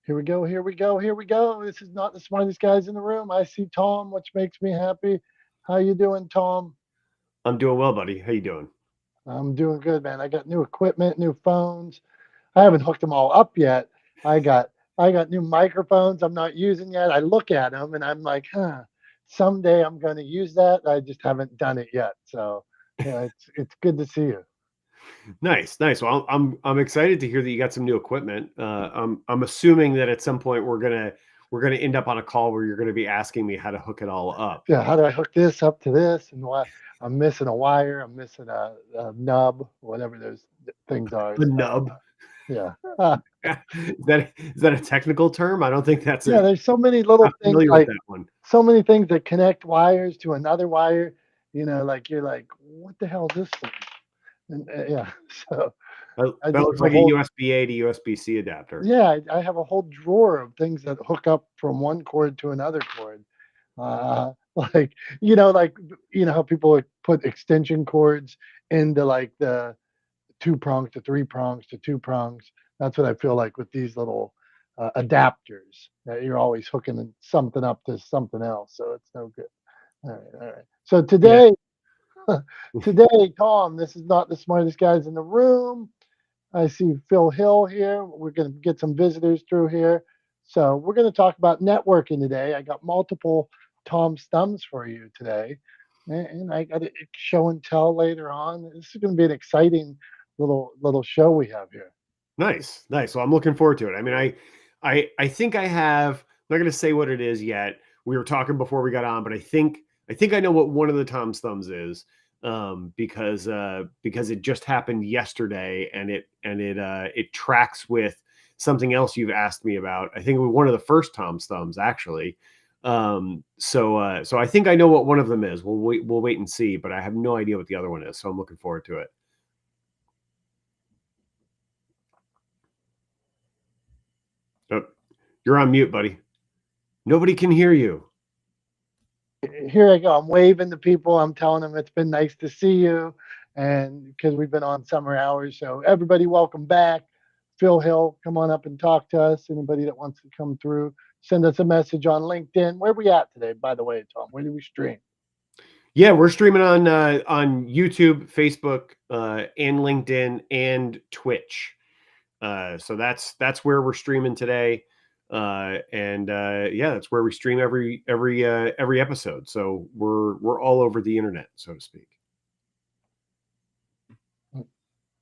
Here we go. Here we go. Here we go. This is not the smartest guys in the room. I see Tom, which makes me happy. How you doing, Tom? I'm doing well, buddy. How you doing? I'm doing good, man. I got new equipment, new phones. I haven't hooked them all up yet. I got I got new microphones I'm not using yet. I look at them and I'm like, huh, someday I'm going to use that. I just haven't done it yet. So, yeah, it's good to see you. Nice, nice. Well, I'm excited to hear that you got some new equipment. I'm assuming that at some point we're gonna end up on a call where you're gonna be asking me how to hook it all up. Yeah, how do I hook this up to this? And why I'm missing a wire, I'm missing a nub, whatever those things are. The nub. Yeah. Is that a technical term? I don't think that's Yeah, a. there's so many Not little things familiar with like that one. so many things that connect wires to another wire. Like you're like, what the hell is this thing? And yeah, so I That just looks have a like a whole USB-A to USB-C adapter. yeah, I have a whole drawer of things that hook up from one cord to another cord. Uh, like how people would put extension cords into like the two prongs to three prongs to two prongs. That's what I feel like with these little adapters that you're always hooking something up to something else. So it's no good. All right, all right. So Yeah. today, Tom, this is not the smartest guys in the room. I see Phil Hill here. We're going to get some visitors through here. So we're going to talk about networking today. I got multiple Tom's thumbs for you today, and I got a show and tell later on. This is going to be an exciting little show we have here. Nice, nice. Well, I'm looking forward to it. I mean, I think I have. I'm not going to say what it is yet. We were talking before we got on, but I think I know what one of the Tom's thumbs is, because it just happened yesterday, and it tracks with something else you've asked me about. I think it was one of the first Tom's thumbs actually. So I think I know what one of them is. We'll wait and see, but I have no idea what the other one is. So I'm looking forward to it. Oh, you're on mute, buddy. Nobody can hear you. Here I go. I'm waving to people. I'm telling them it's been nice to see you, and because we've been on summer hours, so everybody, welcome back. Phil Hill, come on up and talk to us. Anybody that wants to come through, send us a message on LinkedIn. Where are we at today, by the way, Tom? Where do we stream? Yeah, we're streaming on YouTube, Facebook, and LinkedIn and Twitch. So that's where we're streaming today. And yeah, that's where we stream every episode. So we're all over the internet, so to speak.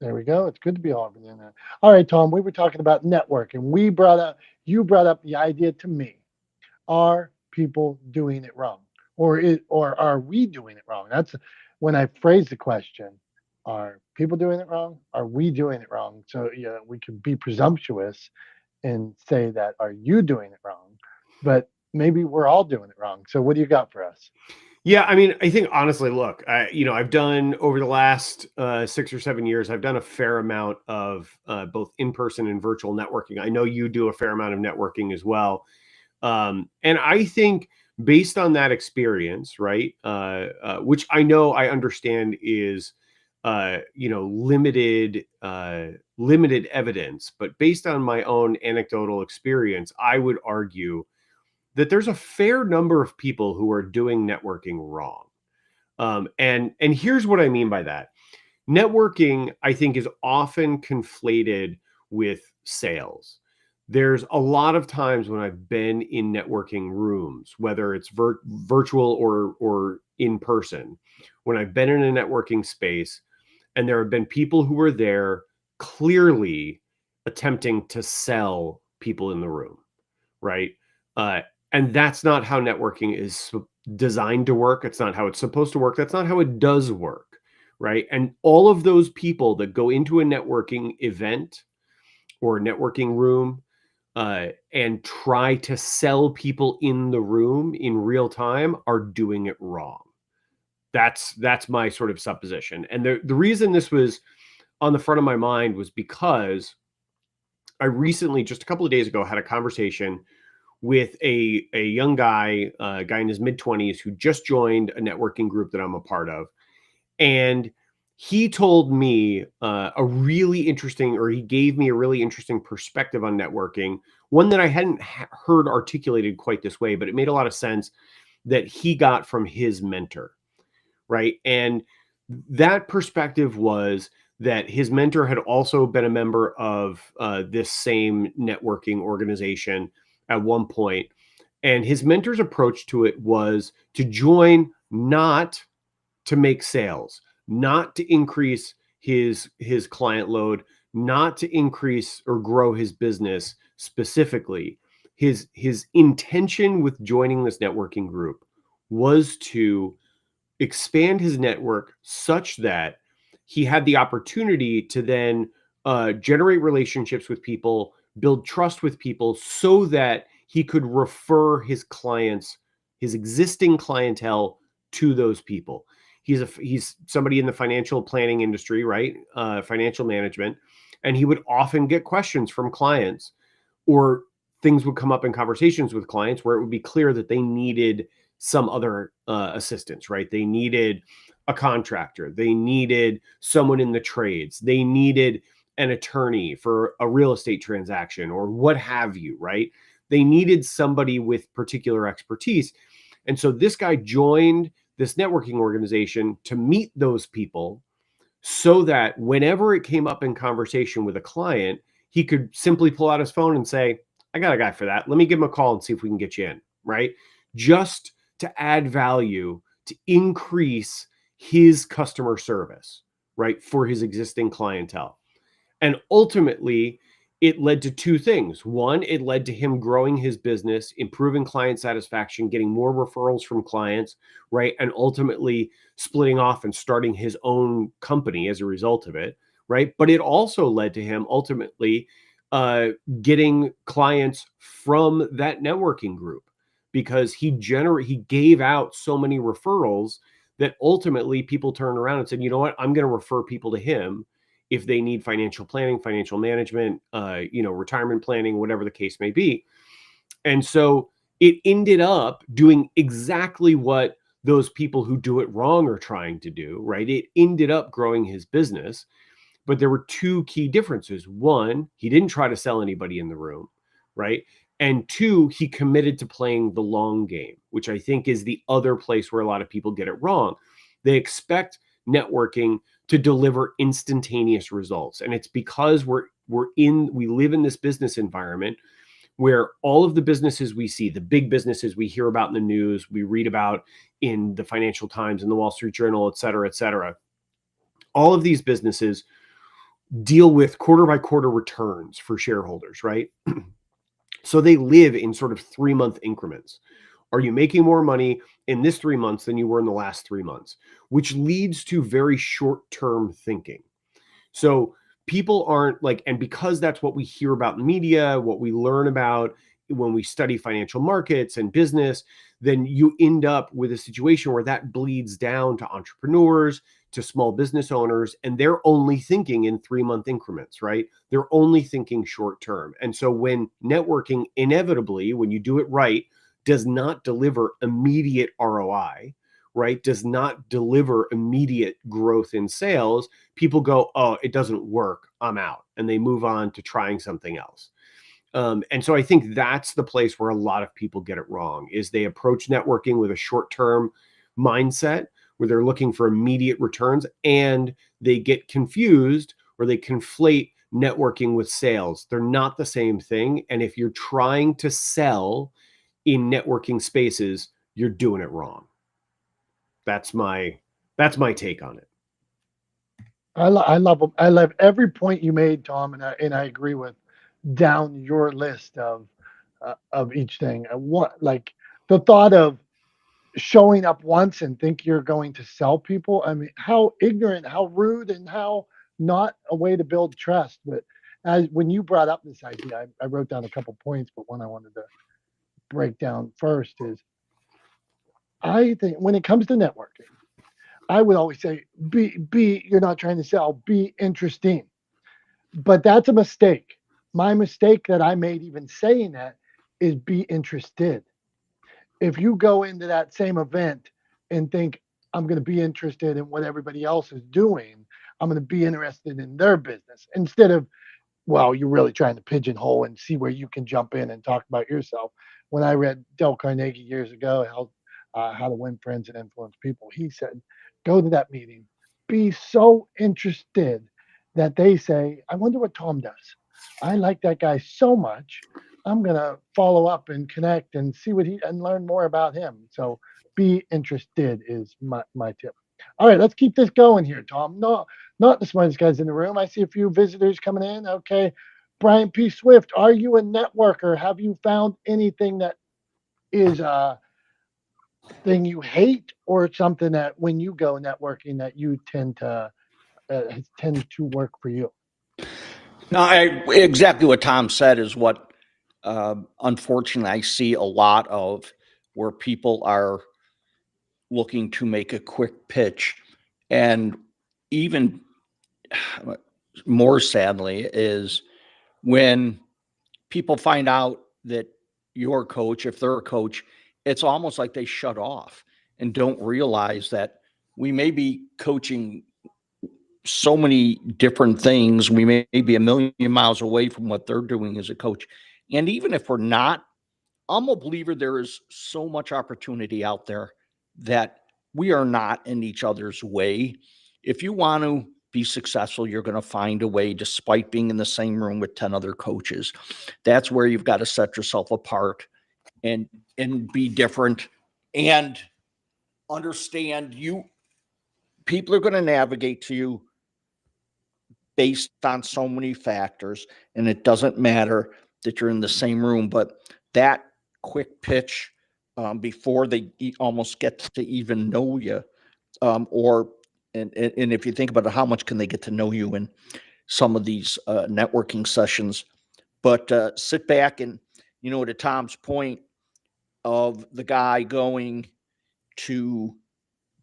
There we go. It's good to be all over the internet. All right, Tom. We were talking about networking. You brought up the idea to me. Are people doing it wrong, or are we doing it wrong? That's when I phrase the question. Are people doing it wrong? Are we doing it wrong? So yeah, we can be presumptuous and say that are you doing it wrong? But maybe we're all doing it wrong. So what do you got for us? Yeah, I mean, I think honestly, look, I've done over the last 6 or 7 years, I've done a fair amount of both in-person and virtual networking. I know you do a fair amount of networking as well. And I think based on that experience, right, which I know I understand is, limited evidence, but based on my own anecdotal experience, I would argue that there's a fair number of people who are doing networking wrong. And here's what I mean by that. Networking, I think, is often conflated with sales. There's a lot of times when I've been in networking rooms, whether it's virtual or in person, when I've been in a networking space, and there have been people who were there clearly attempting to sell people in the room, right? Uh, and that's not how networking is designed to work. It's not how it's supposed to work. That's not how it does work, right? And all of those people that go into a networking event or a networking room and try to sell people in the room in real time are doing it wrong. That's my sort of supposition. And the reason this was on the front of my mind was because I recently, just a couple of days ago, had a conversation with a young guy, a guy in his mid-20s who just joined a networking group that I'm a part of. And he told me he gave me a really interesting perspective on networking, one that I hadn't heard articulated quite this way, but it made a lot of sense, that he got from his mentor, right? And that perspective was that his mentor had also been a member of this same networking organization at one point. And his mentor's approach to it was to join not to make sales, not to increase his client load, not to increase or grow his business specifically. His intention with joining this networking group was to expand his network such that he had the opportunity to then generate relationships with people, build trust with people, so that he could refer his clients, his existing clientele, to those people. He's somebody in the financial planning industry, right? Financial management, and he would often get questions from clients, or things would come up in conversations with clients where it would be clear that they needed some other assistance, right? They needed a contractor, they needed someone in the trades, they needed an attorney for a real estate transaction, or what have you, right? They needed somebody with particular expertise. And so this guy joined this networking organization to meet those people, so that whenever it came up in conversation with a client, he could simply pull out his phone and say, I got a guy for that. Let me give him a call and see if we can get you in, right? Just to add value, to increase his customer service, right, for his existing clientele. And ultimately, it led to two things. One, it led to him growing his business, improving client satisfaction, getting more referrals from clients, right? And ultimately splitting off and starting his own company as a result of it, right? But it also led to him ultimately uh, getting clients from that networking group, because he gave out so many referrals that ultimately people turned around and said, you know what, I'm going to refer people to him if they need financial planning, financial management, retirement planning, whatever the case may be. And so it ended up doing exactly what those people who do it wrong are trying to do, right? It ended up growing his business, but there were two key differences. One, he didn't try to sell anybody in the room, right? And two, he committed to playing the long game, which I think is the other place where a lot of people get it wrong. They expect networking to deliver instantaneous results, and it's because we live in this business environment where all of the businesses we see, the big businesses we hear about in the news, we read about in the Financial Times and the Wall Street Journal, et cetera, all of these businesses deal with quarter by quarter returns for shareholders, right? So they live in sort of 3-month increments. Are you making more money in this 3 months than you were in the last 3 months? Which leads to very short-term thinking. So people aren't like, and because that's what we hear about in media, what we learn about when we study financial markets and business, then you end up with a situation where that bleeds down to entrepreneurs, to small business owners, and they're only thinking in 3-month increments, right? They're only thinking short term. And so when networking, inevitably, when you do it right, does not deliver immediate ROI, right? Does not deliver immediate growth in sales, people go, oh, it doesn't work, I'm out. And they move on to trying something else. And so I think that's the place where a lot of people get it wrong, is they approach networking with a short-term mindset where they're looking for immediate returns, and they get confused, or they conflate networking with sales. They're not the same thing. And if you're trying to sell in networking spaces, you're doing it wrong. That's my take on it. I love every point you made, Tom, and I agree with down your list of each thing. What like the thought of showing up once and think you're going to sell people. I mean, how ignorant, how rude, and how not a way to build trust. But as when you brought up this idea, I wrote down a couple points, but one I wanted to break down first is I think when it comes to networking, I would always say be you're not trying to sell, be interesting. But that's a mistake. My mistake that I made even saying that is be interested. If you go into that same event and think I'm going to be interested in what everybody else is doing, I'm going to be interested in their business instead of well, you're really trying to pigeonhole and see where you can jump in and talk about yourself. When I read Dale Carnegie years ago, How to Win Friends and Influence People, he said, go to that meeting, be so interested that they say, I wonder what Tom does. I like that guy so much. I'm going to follow up and connect and see what he and learn more about him. So be interested is my tip. All right, let's keep this going here, Tom. No, not the smartest guys in the room. I see a few visitors coming in. Okay. Brian P. Swift, are you a networker? Have you found anything that is a thing you hate or something that when you go networking that you tend to work for you? No, exactly what Tom said is what, unfortunately, I see a lot of where people are looking to make a quick pitch. And even more sadly is when people find out that you're a coach, if they're a coach, it's almost like they shut off and don't realize that we may be coaching so many different things. We may be a million miles away from what they're doing as a coach. And even if we're not, I'm a believer there is so much opportunity out there that we are not in each other's way. If you want to be successful, you're going to find a way despite being in the same room with 10 other coaches. That's where you've got to set yourself apart and be different and understand people are going to navigate to you based on so many factors, and it doesn't matter that you're in the same room, but that quick pitch before they almost get to even know you, or and if you think about it, how much can they get to know you in some of these networking sessions? But sit back and, to Tom's point of the guy going to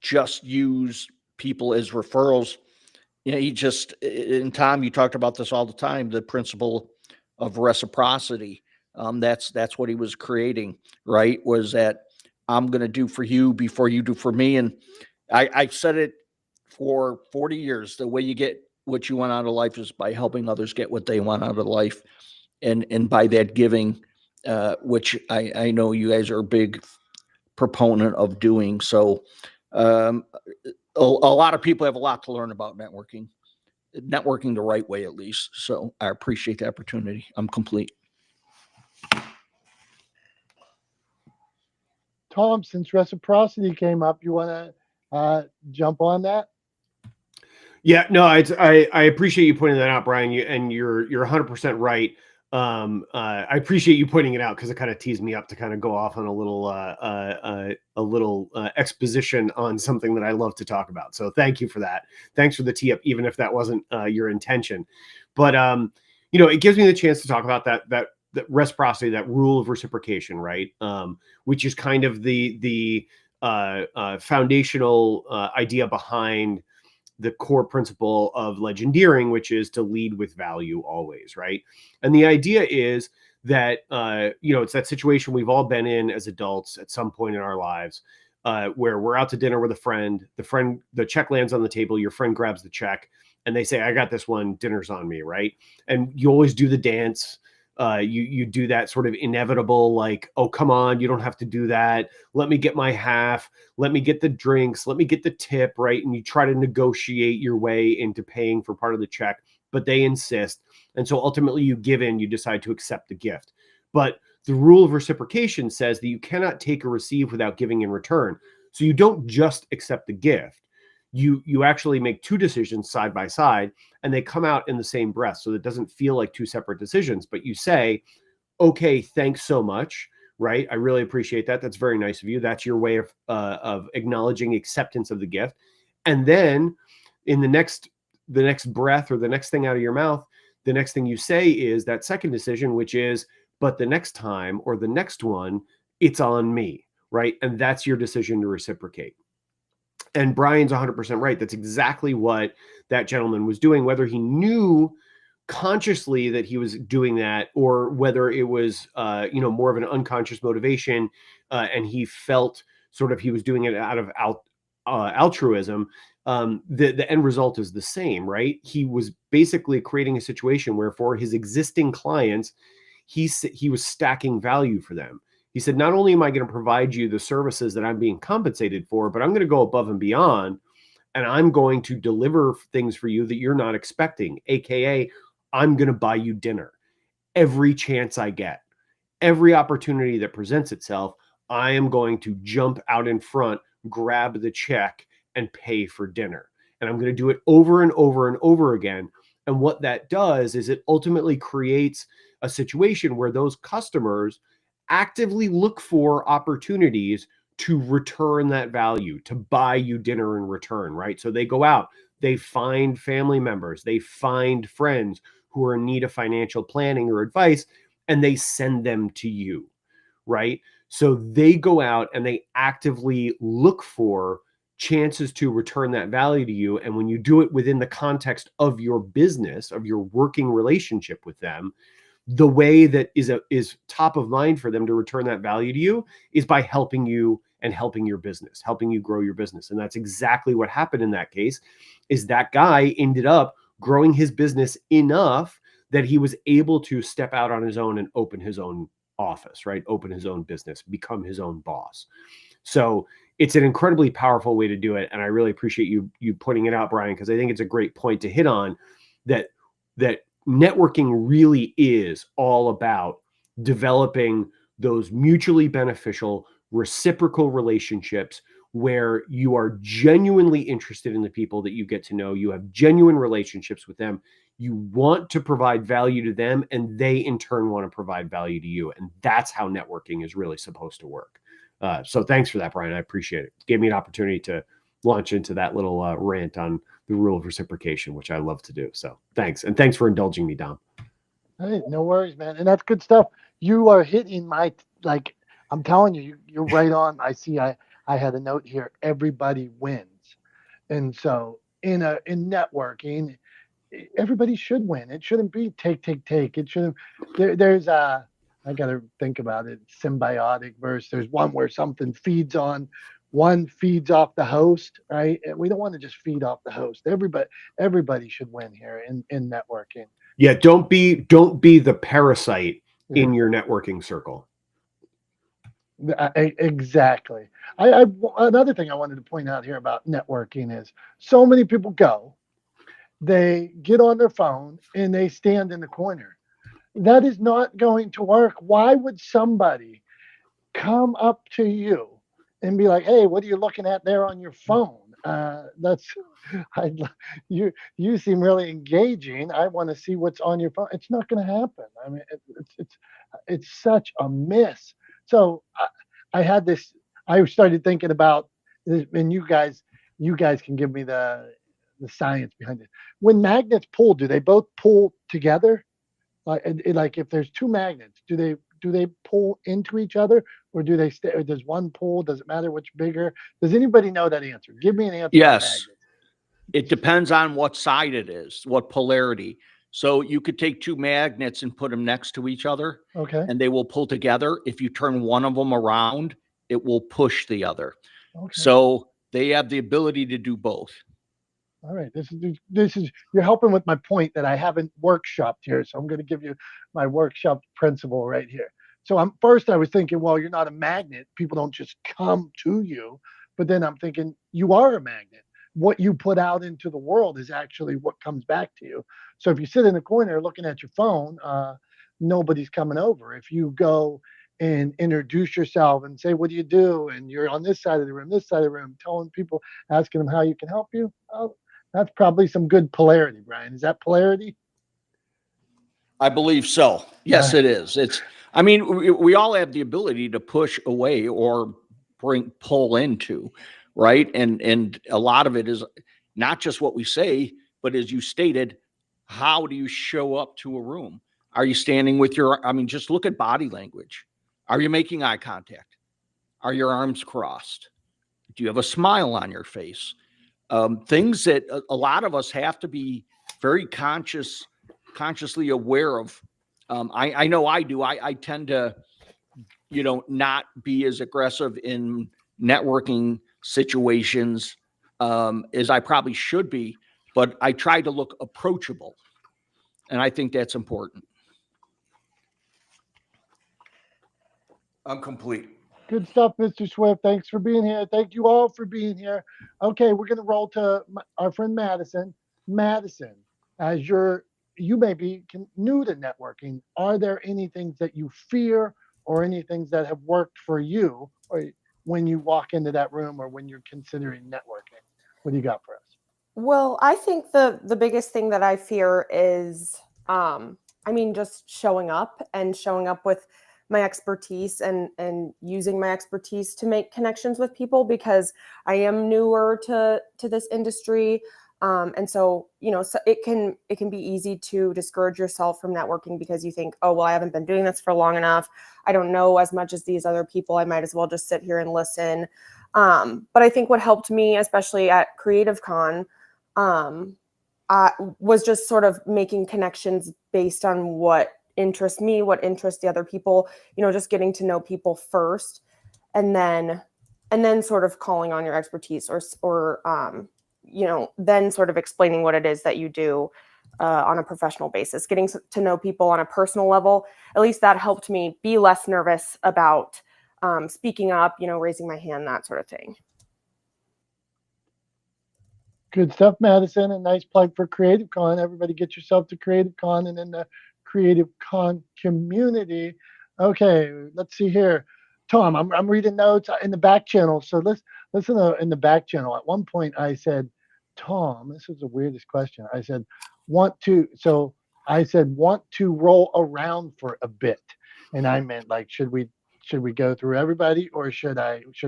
just use people as referrals, he just, and Tom, you talked about this all the time, the principle of reciprocity. That's what he was creating, right? Was that I'm going to do for you before you do for me. And I've said it for 40 years. The way you get what you want out of life is by helping others get what they want out of life. And by that giving, which I know you guys are a big proponent of doing. So um, a lot of people have a lot to learn about networking the right way, at least. So I appreciate the opportunity. I'm complete. Tom, since reciprocity came up, you want to jump on that? Yeah, no, I appreciate you pointing that out, Brian. You're 100% right. I appreciate you pointing it out because it kind of teased me up to kind of go off on a little exposition on something that I love to talk about. So thank you for that. Thanks for the tee up, even if that wasn't your intention. But it gives me the chance to talk about that reciprocity, that rule of reciprocation, right? Which is kind of the foundational idea behind the core principle of legendeering, which is to lead with value always, right? And the idea is that it's that situation we've all been in as adults at some point in our lives, where we're out to dinner with a friend, the check lands on the table, your friend grabs the check, and they say, "I got this one, dinner's on me," right? And you always do the dance. You do that sort of inevitable, like, "Oh, come on, you don't have to do that. Let me get my half. Let me get the drinks. Let me get the tip," right? And you try to negotiate your way into paying for part of the check, but they insist. And so ultimately you give in, you decide to accept the gift. But the rule of reciprocation says that you cannot take or receive without giving in return. So you don't just accept the gift. You actually make two decisions side by side, and they come out in the same breath. So it doesn't feel like two separate decisions, but you say, "Okay, thanks so much." Right? I really appreciate that. That's very nice of you. That's your way of acknowledging acceptance of the gift. And then in the next breath or the next thing out of your mouth, the next thing you say is that second decision, which is, "But the next time or the next one, it's on me." Right? And that's your decision to reciprocate. And Brian's 100% right. That's exactly what that gentleman was doing, whether he knew consciously that he was doing that or whether it was more of an unconscious motivation, and he felt sort of he was doing it out of altruism, the end result is the same, right? He was basically creating a situation where for his existing clients, he was stacking value for them. He said, not only am I going to provide you the services that I'm being compensated for, but I'm going to go above and beyond, and I'm going to deliver things for you that you're not expecting, aka I'm going to buy you dinner every chance I get. Every opportunity that presents itself, I am going to jump out in front, grab the check, and pay for dinner. And I'm going to do it over and over and over again. And what that does is it ultimately creates a situation where those customers actively look for opportunities to return that value, to buy you dinner in return, right? So they go out, they find family members, they find friends who are in need of financial planning or advice, and they send them to you, right? So they go out and they actively look for chances to return that value to you. And when you do it within the context of your business, of your working relationship with them, the way that is top of mind for them to return that value to you is by helping you and helping your business, helping you grow your business. And that's exactly what happened in that case. Is that guy ended up growing his business enough that he was able to step out on his own and open his own office, right? Open his own business, become his own boss. So it's an incredibly powerful way to do it. And I really appreciate you putting it out, Brian, because I think it's a great point to hit on, that networking really is all about developing those mutually beneficial, reciprocal relationships where you are genuinely interested in the people that you get to know. You have genuine relationships with them. You want to provide value to them, and they in turn want to provide value to you. And that's how networking is really supposed to work. So thanks for that, Brian. I appreciate it. It gave me an opportunity to launch into that little rant on the rule of reciprocation, which I love to do. So thanks. And thanks for indulging me, Dom. Hey, no worries, man. And that's good stuff. You are hitting my, like, I'm telling you, you're right on. I had a note here. Everybody wins. And so in networking, everybody should win. It shouldn't be take, take, take. It shouldn't. There's I got to think about it. Symbiotic verse. There's one where something feeds on, one feeds off the host, right? And we don't want to just feed off the host. Everybody should win here in networking. Yeah, don't be the parasite Yeah. in your networking circle. Exactly. Another thing I wanted to point out here about networking is so many people go, they get on their phone and they stand in the corner. That is not going to work. Why would somebody come up to you and be like, "Hey, what are you looking at there on your phone?" That's I, you seem really engaging. I want to see what's on your phone. It's not going to happen. I mean, it's such a miss. So I had this. I started thinking about this, and you guys can give me the science behind it. When magnets pull, do they both pull together? Like if there's two magnets, do they pull into each other, or do they stay? Or does one pull? Does it matter which bigger? Does anybody know that answer? Give me an answer on Yes. magnets. It depends on what side it is, what polarity. So you could take two magnets and put them next to each other Okay. and they will pull together. If you turn one of them around, it will push the other. Okay. So they have the ability to do both. All right. This is you're helping with my point that I haven't workshopped here. So I'm going to give you my workshop principle right here. So I was thinking, well, you're not a magnet. People don't just come to you. But then I'm thinking you are a magnet. What you put out into the world is actually what comes back to you. So if you sit in the corner looking at your phone, nobody's coming over. If you go and introduce yourself and say, what do you do? And you're on this side of the room, telling people, asking them how you can help you. That's probably some good polarity, Brian. Is that polarity? I believe so. Yes, it is. I mean, we all have the ability to push away or pull into, right? And a lot of it is not just what we say, but as you stated, how do you show up to a room? Are you standing with just look at body language. Are you making eye contact? Are your arms crossed? Do you have a smile on your face? Things that a lot of us have to be very consciously aware of. I know I do. I tend to, not be as aggressive in networking situations as I probably should be, but I try to look approachable. And I think that's important. I'm complete. Good stuff, Mr. Swift. Thanks for being here. Thank you all for being here. Okay, we're going to roll to our friend Madison. Madison, as you may be new to networking, are there any things that you fear or any things that have worked for you or when you walk into that room or when you're considering networking? What do you got for us? Well, I think the biggest thing that I fear is, just showing up with my expertise and using my expertise to make connections with people, because I am newer to this industry. And so, so it can be easy to discourage yourself from networking because you think, oh, well, I haven't been doing this for long enough. I don't know as much as these other people. I might as well just sit here and listen. But I think what helped me, especially at Creative Con, was just sort of making connections based on what interests me, what interests the other people, just getting to know people first, and then sort of calling on your expertise or then sort of explaining what it is that you do on a professional basis, getting to know people on a personal level. At least that helped me be less nervous about speaking up, raising my hand, that sort of thing. Good stuff, Madison. A nice plug for Creative Con. Everybody get yourself to Creative Con and in the Creative Con community. Okay, let's see here. Tom, I'm reading notes in the back channel. So listen in the back channel. At one point I said, Tom, this is the weirdest question. I said, want to roll around for a bit. And I meant like, should we go through everybody or should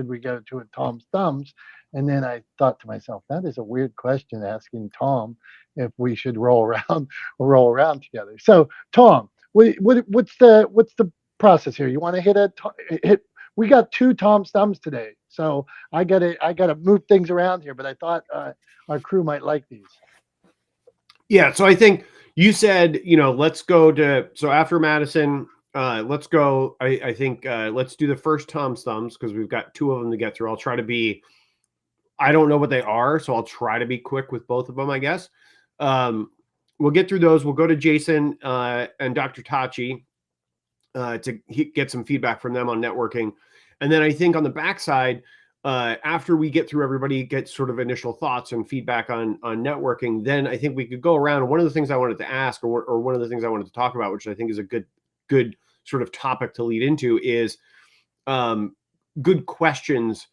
we go to a Tom's Thumbs? And then I thought to myself, that is a weird question asking Tom if we should roll around together. So Tom, what's the process here? You want to hit? We got 2 Tom's Thumbs today, so I gotta move things around here. But I thought our crew might like these. Yeah, so I think you said let's go to after Madison. Let's go. I think let's do the first Tom's Thumbs because we've got 2 of them to get through. I'll try to be. I don't know what they are, so I'll try to be quick with both of them, I guess. We'll get through those. We'll go to Jason and Dr. Tachi to get some feedback from them on networking. And then I think on the backside, after we get through everybody, get sort of initial thoughts and feedback on networking, then I think we could go around. And one of the things I wanted to ask or one of the things I wanted to talk about, which I think is a good sort of topic to lead into, is good questions,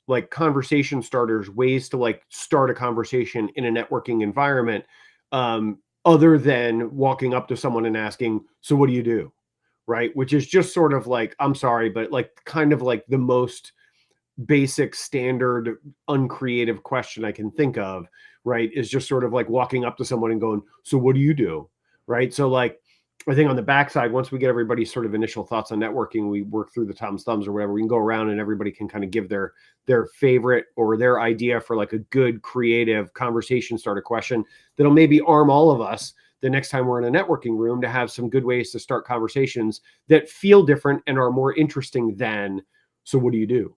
like conversation starters, ways to like start a conversation in a networking environment, other than walking up to someone and asking, so what do you do? Right. Which is just sort of like, I'm sorry, but like kind of like the most basic, standard, uncreative question I can think of, right, is just sort of like walking up to someone and going, so what do you do? Right. So like, I think on the backside, once we get everybody's sort of initial thoughts on networking, we work through the Tom's Thumbs or whatever, we can go around and everybody can kind of give their favorite or their idea for like a good creative conversation starter question that'll maybe arm all of us the next time we're in a networking room to have some good ways to start conversations that feel different and are more interesting than, so what do you do?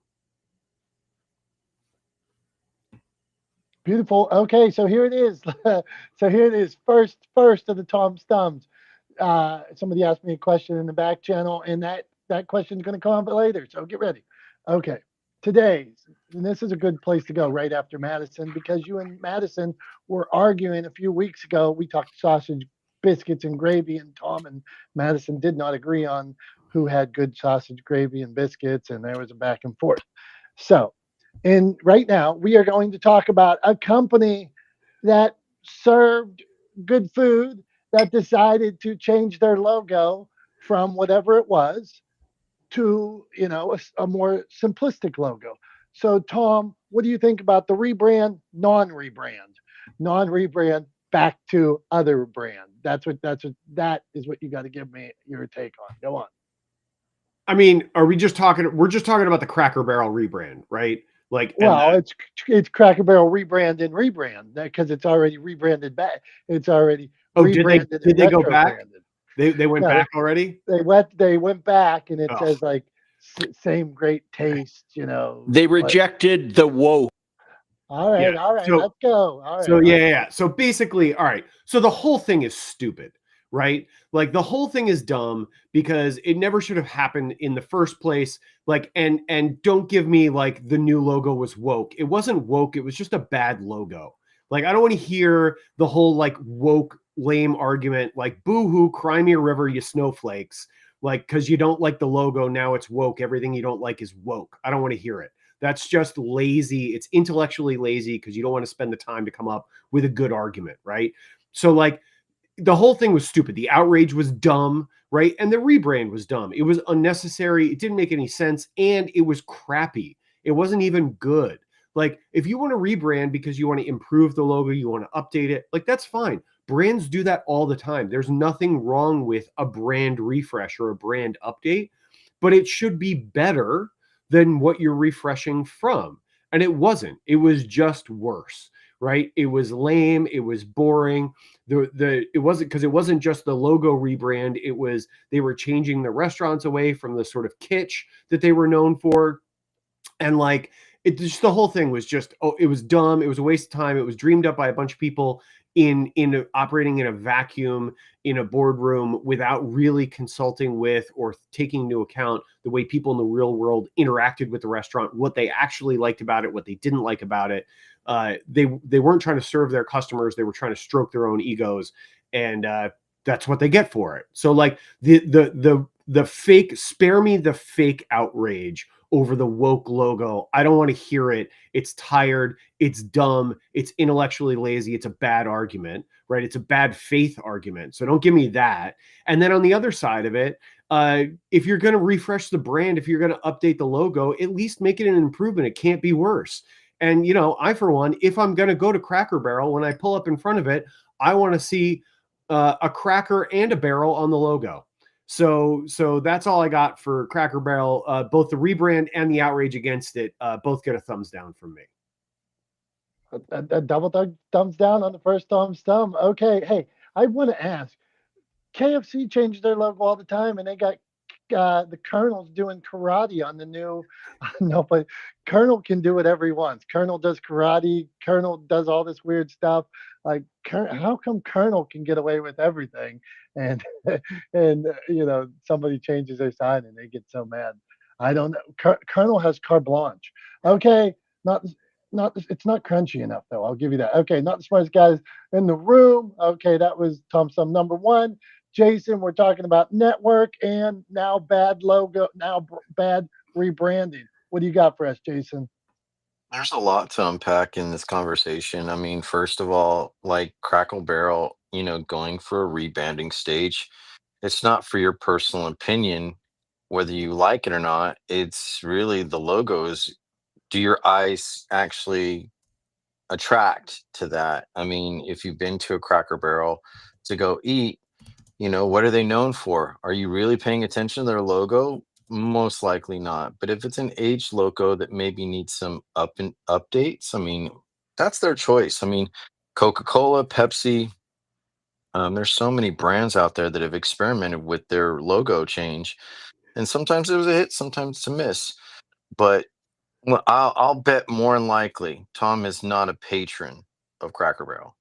Beautiful. Okay, so here it is. First of the Tom's Thumbs. Somebody asked me a question in the back channel, and that question is going to come up later. So get ready. Okay, and this is a good place to go right after Madison, because you and Madison were arguing a few weeks ago. We talked sausage, biscuits, and gravy, and Tom and Madison did not agree on who had good sausage, gravy, and biscuits, and there was a back and forth. So, and right now we are going to talk about a company that served good food that decided to change their logo from whatever it was to, a more simplistic logo. So Tom, what do you think about the rebrand, non-rebrand back to other brand? That is what you got to give me your take on. Go on. I mean, we're just talking about the Cracker Barrel rebrand, right? Like, well, it's Cracker Barrel rebrand because it's already rebranded back. It's already rebranded. Did they go back? They went back already? They went back, and it says like same great taste, you know. They But rejected the woke. all Yeah. right, So let's go. All So right. yeah. So basically, all right. So the whole thing is stupid, right? Like the whole thing is dumb because it never should have happened in the first place. Like, and don't give me like the new logo was woke. It wasn't woke. It was just a bad logo. Like I don't want to hear the whole like woke lame argument. Like boo hoo, cry me a river, you snowflakes. Like because you don't like the logo, now it's woke. Everything you don't like is woke. I don't want to hear it. That's just lazy. It's intellectually lazy because you don't want to spend the time to come up with a good argument, right? So, like, the whole thing was stupid. The outrage was dumb, right? And the rebrand was dumb. It was unnecessary. It didn't make any sense. And it was crappy. It wasn't even good. Like, if you want to rebrand because you want to improve the logo, you want to update it, like, that's fine. Brands do that all the time. There's nothing wrong with a brand refresh or a brand update, but it should be better than what you're refreshing from. And it wasn't. It was just worse, right? It was lame. It was boring. It wasn't because it wasn't just the logo rebrand. It was they were changing the restaurants away from the sort of kitsch that they were known for, and like it just the whole thing was just it was dumb. It was a waste of time. It was dreamed up by a bunch of people operating in a vacuum in a boardroom without really consulting with or taking into account the way people in the real world interacted with the restaurant, what they actually liked about it, what they didn't like about it. They weren't trying to serve their customers. They were trying to stroke their own egos, and that's what they get for it. So like the fake, spare me the fake outrage over the woke logo. I don't want to hear it. It's tired. It's dumb. It's intellectually lazy. It's a bad argument, right? It's a bad faith argument. So don't give me that. And then on the other side of it, if you're going to refresh the brand, if you're going to update the logo, at least make it an improvement. It can't be worse. And, you know, I, for one, if I'm going to go to Cracker Barrel, when I pull up in front of it, I want to see a cracker and a barrel on the logo. So that's all I got for Cracker Barrel. Both the rebrand and the outrage against it both get a thumbs down from me. A double thumbs down on the first thumbs thumb. Okay. Hey, I want to ask. KFC changes their logo all the time, and they got the Colonel's doing karate on the new. No, but Colonel can do whatever he wants. Colonel does karate. Colonel does all this weird stuff. Like, how come Colonel can get away with everything, and and you know somebody changes their sign and they get so mad? I don't know. Colonel has carte blanche. Okay, not it's not crunchy enough though. I'll give you that. Okay, not the smartest guys in the room. Okay, that was Tom Sum number one. Jason, we're talking about network and now bad logo, now bad rebranding. What do you got for us, Jason? There's a lot to unpack in this conversation. I mean, first of all, like Crackle Barrel, going for a rebanding stage, it's not for your personal opinion, whether you like it or not. It's really the logos. Do your eyes actually attract to that? I mean, if you've been to a Cracker Barrel to go eat, what are they known for? Are you really paying attention to their logo? Most likely not. But if it's an aged logo that maybe needs some updates, I mean, that's their choice. I mean, Coca-Cola, Pepsi, there's so many brands out there that have experimented with their logo change. And sometimes it was a hit, sometimes it's a miss. But well, I'll bet more than likely Tom is not a patron of Cracker Barrel.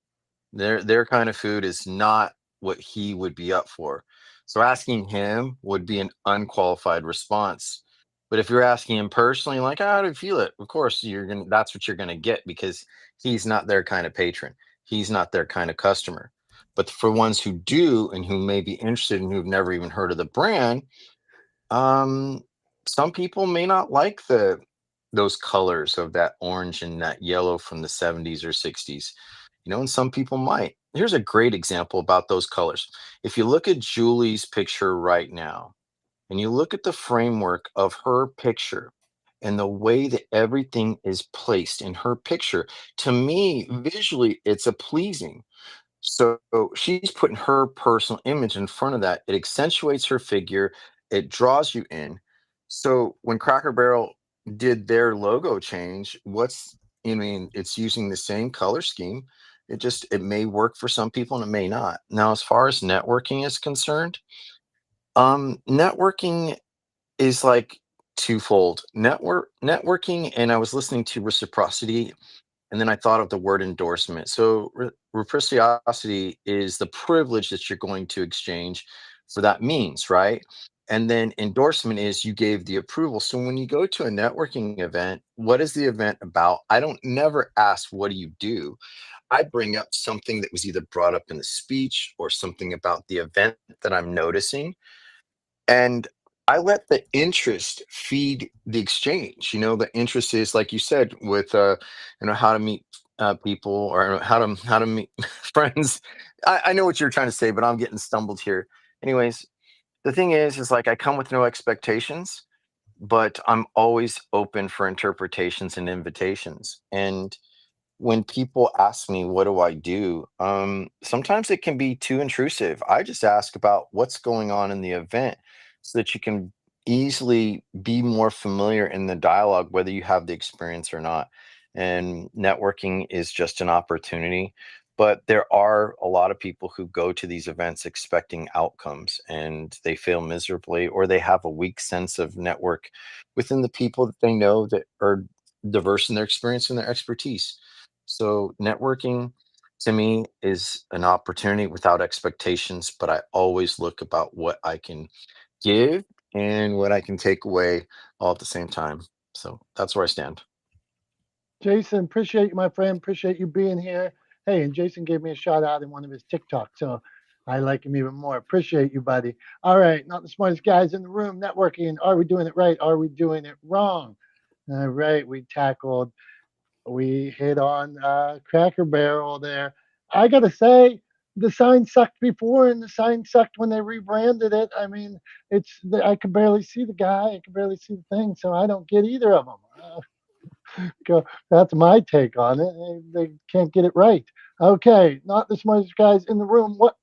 Their kind of food is not what he would be up for. So asking him would be an unqualified response. But if you're asking him personally, like, how do you feel it? Of course, that's what you're gonna get because he's not their kind of patron. He's not their kind of customer. But for ones who do and who may be interested and who've never even heard of the brand, um, some people may not like those colors of that orange and that yellow from the 70s or 60s, and some people might. Here's a great example about those colors. If you look at Julie's picture right now, and you look at the framework of her picture and the way that everything is placed in her picture, to me, visually, it's a pleasing. So she's putting her personal image in front of that. It accentuates her figure, it draws you in. So when Cracker Barrel did their logo change, it's using the same color scheme. It may work for some people and it may not. Now, as far as networking is concerned, networking is like twofold: networking, and I was listening to reciprocity, and then I thought of the word endorsement. So reciprocity is the privilege that you're going to exchange for that means, right? And then endorsement is you gave the approval. So when you go to a networking event, what is the event about? I don't never ask, what do you do? I bring up something that was either brought up in the speech or something about the event that I'm noticing, and I let the interest feed the exchange. The interest is, like you said, with how to meet people, or how to meet friends. I know what you're trying to say, but I'm getting stumbled here. Anyways, the thing is like I come with no expectations, but I'm always open for interpretations and invitations. And when people ask me what do I do, sometimes it can be too intrusive. I just ask about what's going on in the event so that you can easily be more familiar in the dialogue, whether you have the experience or not. And networking is just an opportunity. But there are a lot of people who go to these events expecting outcomes, and they fail miserably, or they have a weak sense of network within the people that they know that are diverse in their experience and their expertise. So networking to me is an opportunity without expectations, but I always look about what I can give and what I can take away all at the same time. So that's where I stand. Jason, appreciate you, my friend. Appreciate you being here. Hey, and Jason gave me a shout out in one of his TikToks, so I like him even more. Appreciate you, buddy. All right, not the smartest guys in the room. Networking. Are we doing it right? Are we doing it wrong? All right, we hit on Cracker Barrel there. I gotta say, the sign sucked before, and the sign sucked when they rebranded it. I mean, I can barely see the guy. I can barely see the thing, so I don't get either of them. Go. That's my take on it. They can't get it right. Okay, not the smartest guys in the room. What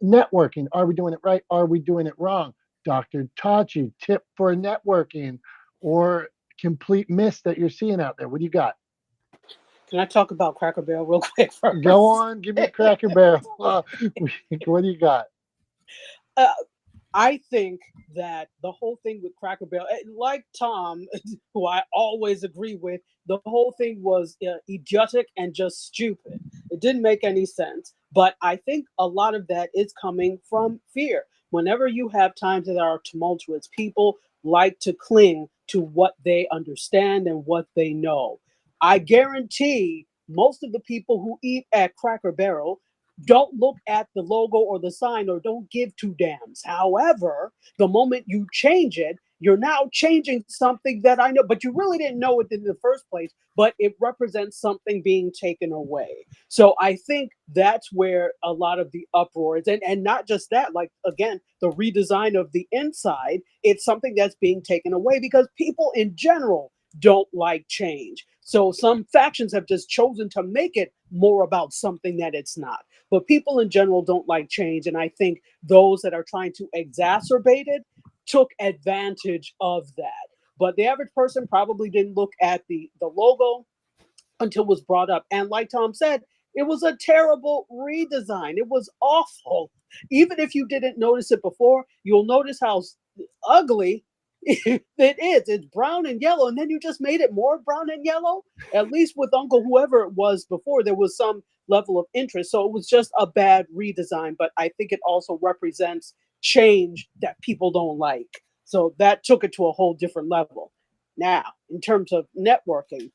networking? Are we doing it right? Are we doing it wrong? Dr. Tachi, tip for networking or complete miss that you're seeing out there. What do you got? Can I talk about Cracker Barrel real quick Go first? on, give me a Cracker Barrel. What do you got? Uh, I think that the whole thing with Cracker Barrel, like Tom, who I always agree with, the whole thing was idiotic and just stupid. It didn't make any sense. But I think a lot of that is coming from fear. Whenever you have times that are tumultuous, people like to cling to what they understand and what they know. I guarantee most of the people who eat at Cracker Barrel don't look at the logo or the sign or don't give two dams. However, the moment you change it, you're now changing something that I know, but you really didn't know it in the first place, but it represents something being taken away. So I think that's where a lot of the uproar is. And not just that, like, again, the redesign of the inside, it's something that's being taken away because people in general don't like change. So some factions have just chosen to make it more about something that it's not. But people in general don't like change. And I think those that are trying to exacerbate it took advantage of that. But the average person probably didn't look at the logo until it was brought up. And like Tom said, it was a terrible redesign. It was awful. Even if you didn't notice it before, you'll notice how ugly it is. It's brown and yellow, and then you just made it more brown and yellow. At least with Uncle whoever it was before, there was some level of interest. So it was just a bad redesign, but I think it also represents change that people don't like. So that took it to a whole different level. Now, in terms of networking,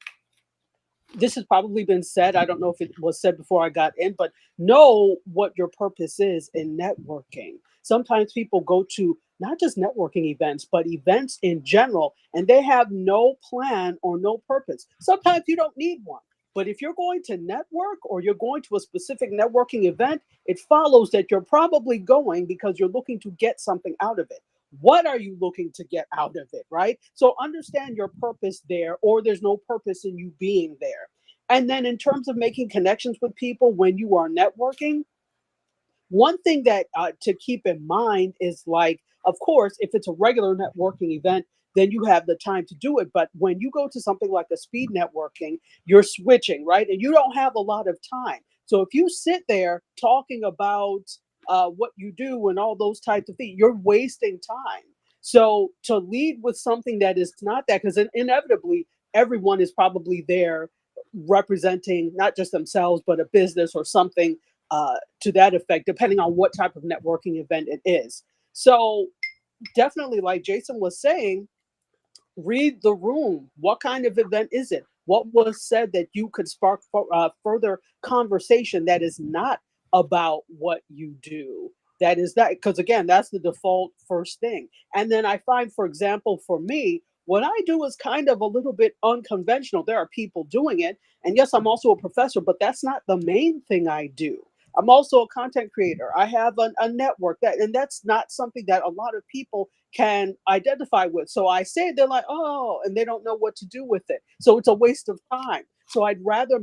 this has probably been said. I don't know if it was said before I got in, but know what your purpose is in networking. Sometimes people go to not just networking events, but events in general, and they have no plan or no purpose. Sometimes you don't need one. But if you're going to network or you're going to a specific networking event, it follows that you're probably going because you're looking to get something out of it. What are you looking to get out of it, right? So understand your purpose there, or there's no purpose in you being there. And then in terms of making connections with people when you are networking, one thing that to keep in mind is, like, of course, if it's a regular networking event, then you have the time to do it. But when you go to something like a speed networking, you're switching, right? And you don't have a lot of time. So if you sit there talking about what you do and all those types of things, you're wasting time. So to lead with something that is not that, because inevitably everyone is probably there representing not just themselves, but a business or something to that effect, depending on what type of networking event it is. So definitely, like Jason was saying, read the room. What kind of event is it? What was said that you could spark further conversation that is not about what you do? That is that, because again, that's the default first thing. And then I find, for example, for me, what I do is kind of a little bit unconventional. There are people doing it. And yes, I'm also a professor, but that's not the main thing I do. I'm also a content creator. I have a network and that's not something that a lot of people can identify with. So I say they're like, oh, and they don't know what to do with it. So it's a waste of time. So I'd rather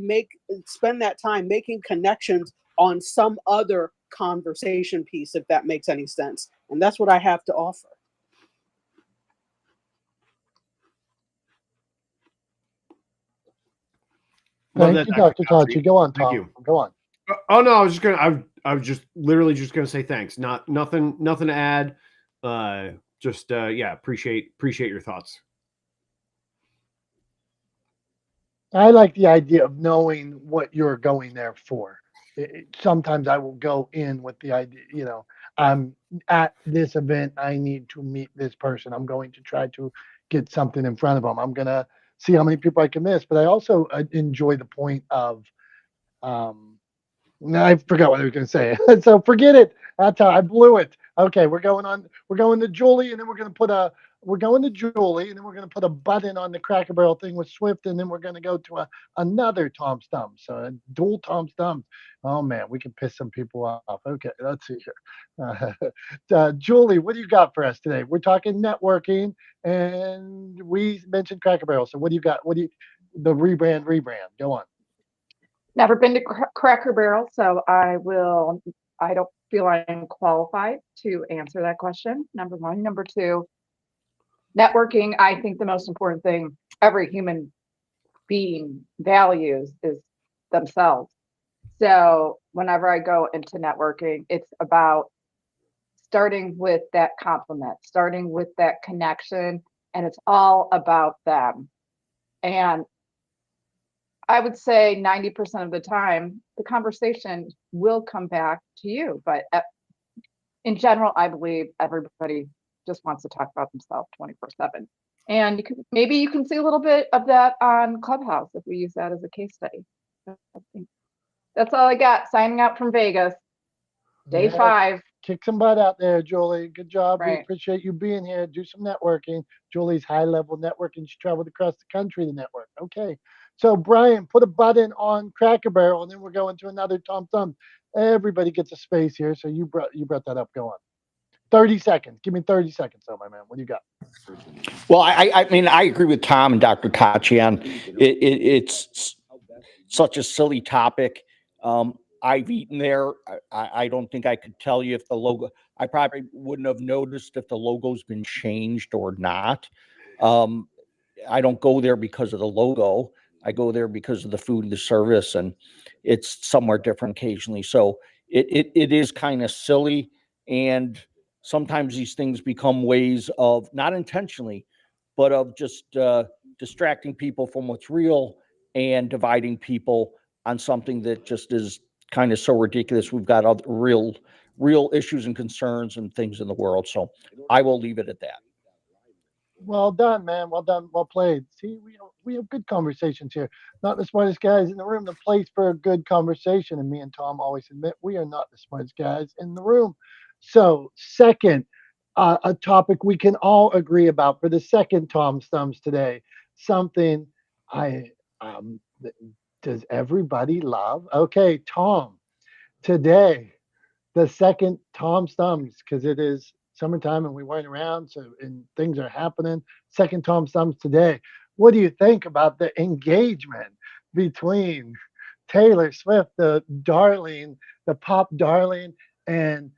spend that time making connections on some other conversation piece, if that makes any sense. And that's what I have to offer. Love Thank that, you, Dr. Dr. Tachi. Tachi. Go on, Thank Tom. you. Go on. Oh no, I was just literally just gonna say thanks. Nothing to add. Yeah, appreciate your thoughts. I like the idea of knowing what you're going there for. Sometimes I will go in with the idea, I'm at this event. I need to meet this person. I'm going to try to get something in front of them. I'm going to see how many people I can miss. But I also enjoy the point of, I forgot what I was going to say. So forget it. That's how I blew it. Okay, we're going to Julie, and then we're going to Julie, and then we're going to put a button on the Cracker Barrel thing with Swift, and then we're going to go to another Tom Stump. So a dual Tom Stump. Oh man, we can piss some people off. Okay, let's see here. Julie, what do you got for us today? We're talking networking, and we mentioned Cracker Barrel. So what do you got? The rebrand? Go on. Never been to Cracker Barrel, so I don't feel I'm qualified to answer that question. Number one. Number two, networking, I think the most important thing every human being values is themselves. So whenever I go into networking, it's about starting with that compliment, starting with that connection, and it's all about them. And I would say 90% of the time, the conversation will come back to you. But in general, I believe everybody just wants to talk about themselves 24/7. And maybe you can see a little bit of that on Clubhouse if we use that as a case study. That's all I got. Signing out from Vegas, day Yeah, 5. kick some butt out there, Julie. Good job. We Right. appreciate you being here. Do some networking. Julie's high level networking. She traveled across the country to network. Okay. So, Brian, put a button on Cracker Barrel, and then we're going to another Tom Thumb. Everybody gets a space here. So, you brought that up. Go on. 30 seconds. Give me 30 seconds, though, my man. What do you got? Well, I mean, I agree with Tom and Dr. Tachi on it's such a silly topic. I've eaten there. I don't think I could tell you if the logo, I probably wouldn't have noticed if the logo's been changed or not. I don't go there because of the logo. I go there because of the food and the service, and it's somewhere different occasionally. So it is kind of silly. And sometimes these things become ways of, not intentionally, but of just distracting people from what's real and dividing people on something that just is kind of so ridiculous. We've got other real issues and concerns and things in the world. So I will leave it at that. Well done, man. Well done. Well played. See, we have good conversations here. Not the smartest guys in the room. The place for a good conversation. And me and Tom always admit we are not the smartest guys in the room. So, second, a topic we can all agree about for the second Tom Thumbs today. Something I does everybody love? Okay, Tom. Today, the second Tom Thumbs, because it is summertime and we weren't around, and things are happening. Second Tom Thumbs today. What do you think about the engagement between Taylor Swift, the darling, the pop darling, and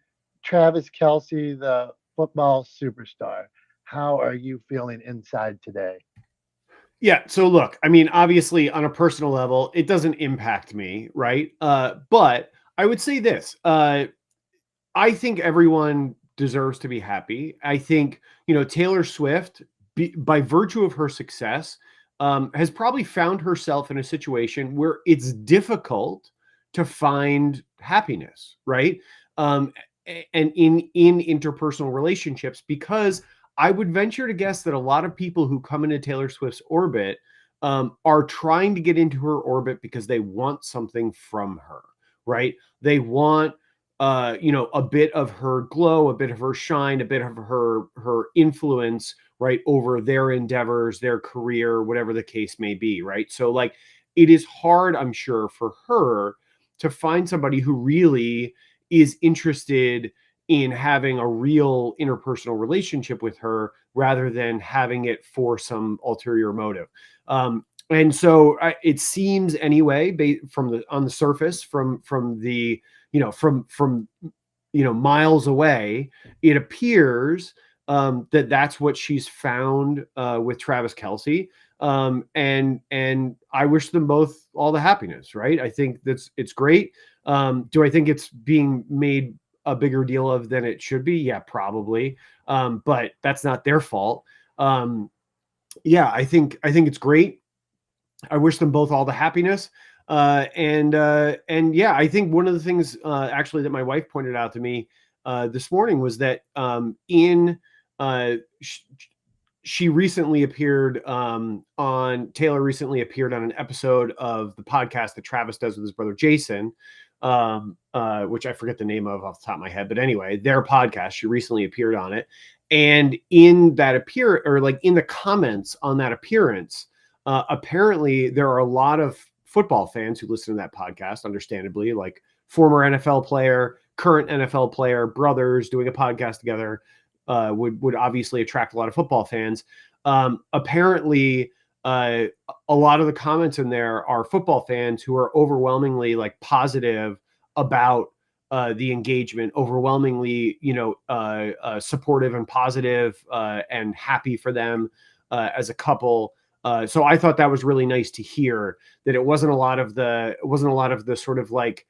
Travis Kelce, the football superstar? How are you feeling inside today? Yeah. So look, I mean, obviously on a personal level, it doesn't impact me, right? But I would say this. I think everyone deserves to be happy. I think Taylor Swift, by virtue of her success, has probably found herself in a situation where it's difficult to find happiness, right? And in interpersonal relationships, because I would venture to guess that a lot of people who come into Taylor Swift's orbit are trying to get into her orbit because they want something from her, right? They want a bit of her glow, a bit of her shine, a bit of her influence, right, over their endeavors, their career, whatever the case may be, right? So like it is hard, I'm sure, for her to find somebody who really is interested in having a real interpersonal relationship with her rather than having it for some ulterior motive. And so it seems anyway, on the surface, from the from miles away, it appears that's what she's found with Travis Kelce. And I wish them both all the happiness, right? I think it's great. Do I think it's being made a bigger deal of than it should be? Yeah, probably. But that's not their fault. Yeah, I think it's great. I wish them both all the happiness. And yeah, I think one of the things actually that my wife pointed out to me this morning was that she recently appeared Taylor recently appeared on an episode of the podcast that Travis does with his brother Jason, which I forget the name of off the top of my head, but anyway, their podcast. She recently appeared on it, and in that in the comments on that appearance, apparently there are a lot of football fans who listen to that podcast, understandably, like former NFL player, current NFL player, brothers doing a podcast together. Would obviously attract a lot of football fans. Apparently, a lot of the comments in there are football fans who are overwhelmingly like positive about the engagement, overwhelmingly, supportive and positive and happy for them as a couple. So I thought that was really nice to hear, that it wasn't a lot of the sort of like,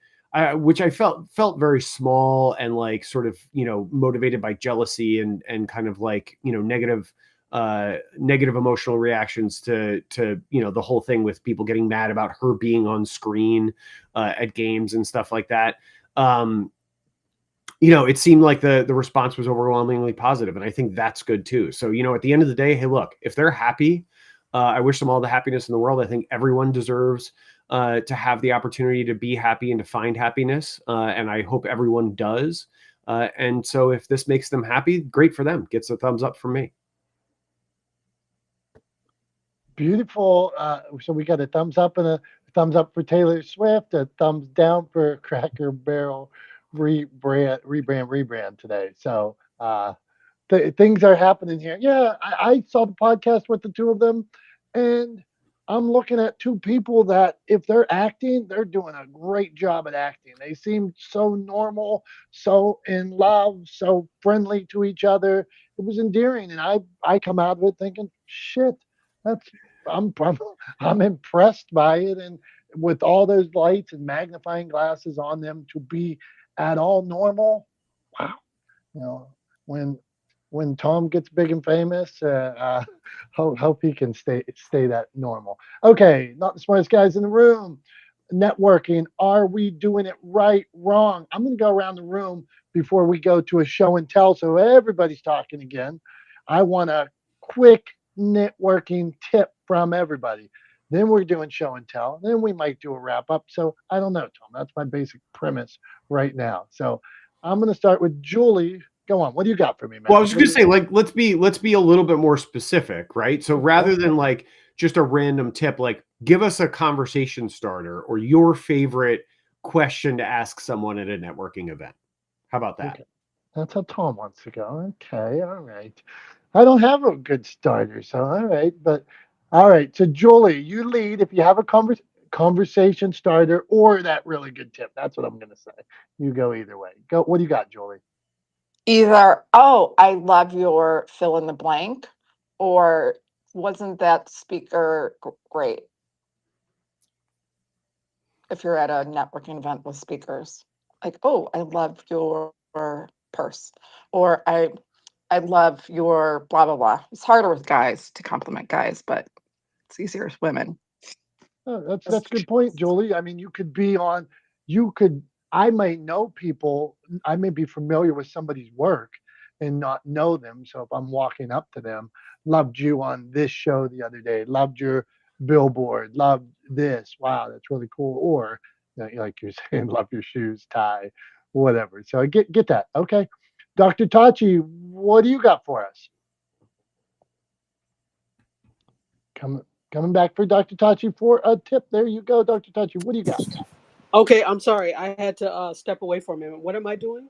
which I felt very small and like sort of motivated by jealousy and kind of like negative emotional reactions to the whole thing with people getting mad about her being on screen at games and stuff like that. It seemed like the response was overwhelmingly positive, and I think that's good too. So at the end of the day, hey, look, if they're happy, I wish them all the happiness in the world. I think everyone deserves to have the opportunity to be happy and to find happiness. And I hope everyone does. And so if this makes them happy, great for them. Gets a thumbs up from me. Beautiful. So we got a thumbs up and a thumbs up for Taylor Swift, a thumbs down for Cracker Barrel rebrand today. So things are happening here. Yeah, I saw the podcast with the two of them, and I'm looking at two people that, if they're acting, they're doing a great job at acting. They seem so normal, so in love, so friendly to each other. It was endearing, and I come out of it thinking, shit, that's I'm impressed by it, and with all those lights and magnifying glasses on them to be at all normal. Wow, you know, when Tom gets big and famous, hope he can stay that normal. Okay, not the smartest guys in the room. Networking. Are we doing it right? Wrong? I'm going to go around the room before we go to a show and tell, so everybody's talking again. I want a quick networking tip from everybody. Then we're doing show and tell. Then we might do a wrap up. So I don't know, Tom. That's my basic premise right now. So I'm going to start with Julie. Go on. What do you got for me, man? Well, I was just gonna say, like, let's be a little bit more specific, right? So rather than like just a random tip, like give us a conversation starter or your favorite question to ask someone at a networking event. How about that? Okay. That's how Tom wants to go. Okay, all right. I don't have a good starter, so all right. But all right. So Julie, you lead if you have a conversation starter or that really good tip. That's what I'm going to say. You go either way. Go. What do you got, Julie? Either, oh, I love your fill in the blank, or wasn't that speaker great? If you're at a networking event with speakers, like, oh, I love your purse, or I love your blah, blah, blah. It's harder with guys to compliment guys, but it's easier with women. Oh, that's a good point, Julie. I mean, you could, I might know people, I may be familiar with somebody's work and not know them. So if I'm walking up to them, loved you on this show the other day, loved your billboard, loved this. Wow, that's really cool. Or like you're saying, love your shoes, tie, whatever. So I get that. Okay. Dr. Tachi, what do you got for us? Coming back for Dr. Tachi for a tip. There you go, Dr. Tachi. What do you got? Okay, I'm sorry. I had to step away for a minute. What am I doing?